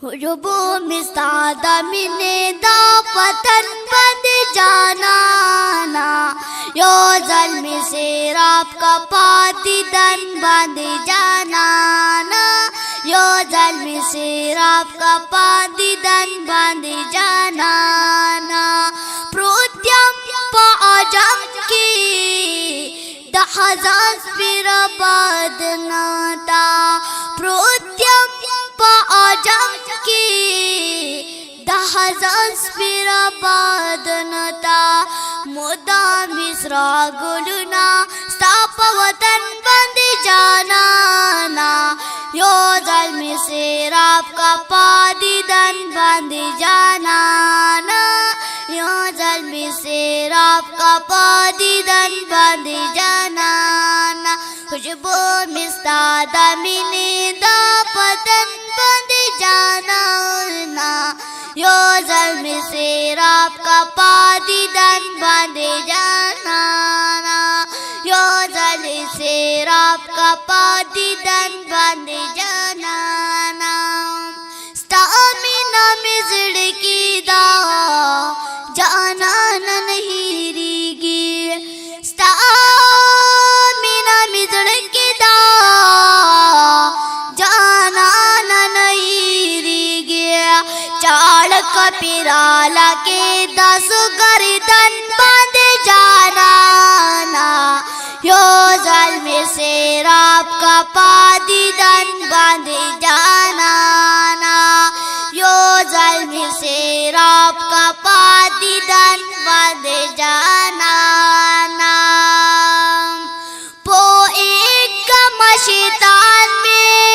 हुजुबो मिस्तादा मिने दा पतन बंद जाना ना यो ज़ल्म से रात का पाती दन बंद जाना ना यो ज़ल्म से रात का पाती दन बंद जाना ना प्रोत्यम पाजम की दहज़ान फिर बाद नाता प्रोत्यम पाजम की दहज़ान फिर बाद नता मुदा मिस्रा गुलना स्ताप वतन बंद जाना ना यो ज़ल्म से रात का पादी दन बंद जाना ना यो ज़ल्म से रात का पादी दन बंद जाना ना खुशबू मिस्तादा मिने दा पतन बंद जाना ना यो ज़ल्म से रात का पादी दन बंद जाना ना यो ज़ल्म से रात का पादी दन बंद जाना ना स्तामिना में ज़िड़की दा जाना नहीं रीगी स्तामिना में ज़िड़की दा जाना नहीं रीगी चाल कपिराला के दस गर्दन बंद जाना ना यो ज़ल्म से रात का पादी दन बंद जाना ना यो ज़ल्म से रात का पादी दन बंद जाना ना पो एक मशीतान में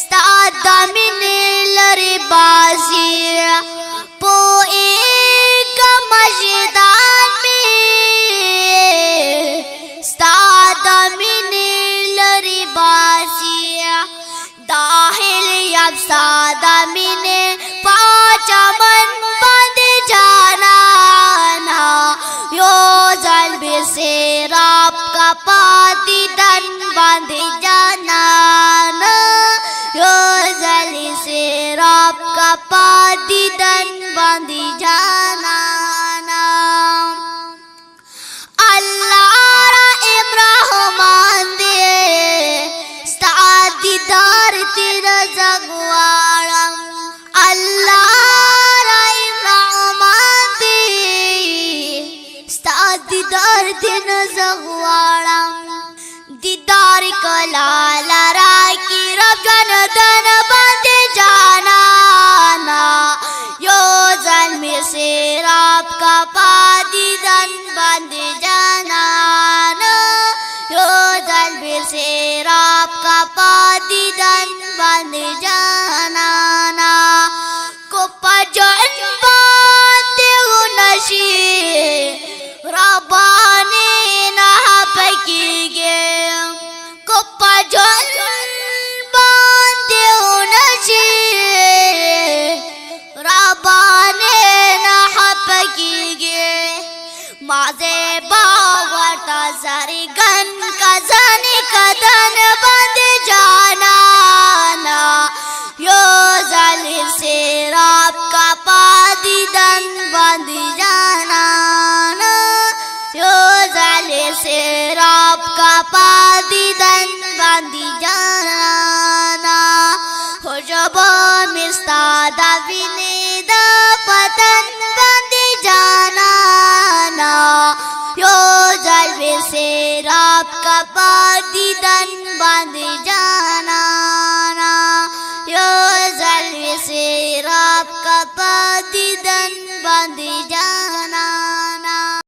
स्तादा मिने लरे बाजी पो एक मशीतान में स्तादा मिने लरे बाजी दाहिल अब सादा मिने पाचा मन बंद जाना ना यो ज़ल्म से रात का पादी दन बंद जाना ना यो ज़ल्म से रात का पादी दन बंद जाना ना अल्लाह इब्राहिम दे दीदार तेरा जगवाड़ा अल्लाह इब्राहिम दे दीदार तेरा जगवाड़ा दीदार कलाला राकी रब जन दन बंद जाना ना यो ज़ल्म से रात का पादी दन बंद जाना ना यो ज़ल्म से रात का पादी दन बंद जाना ना को पजन बाते हो नशी रबाने ना पकीगे को पजन बाते हो नशी रबाने ना पकीगे माजे बावरता सारी गन का जाने कदन बंद जाना ना यो ज़ल्म से रात का पादी दन बंद जाना ना यो ज़ल्म से रात का पादी दन बंद जाना ना खुशबू मिस्तादा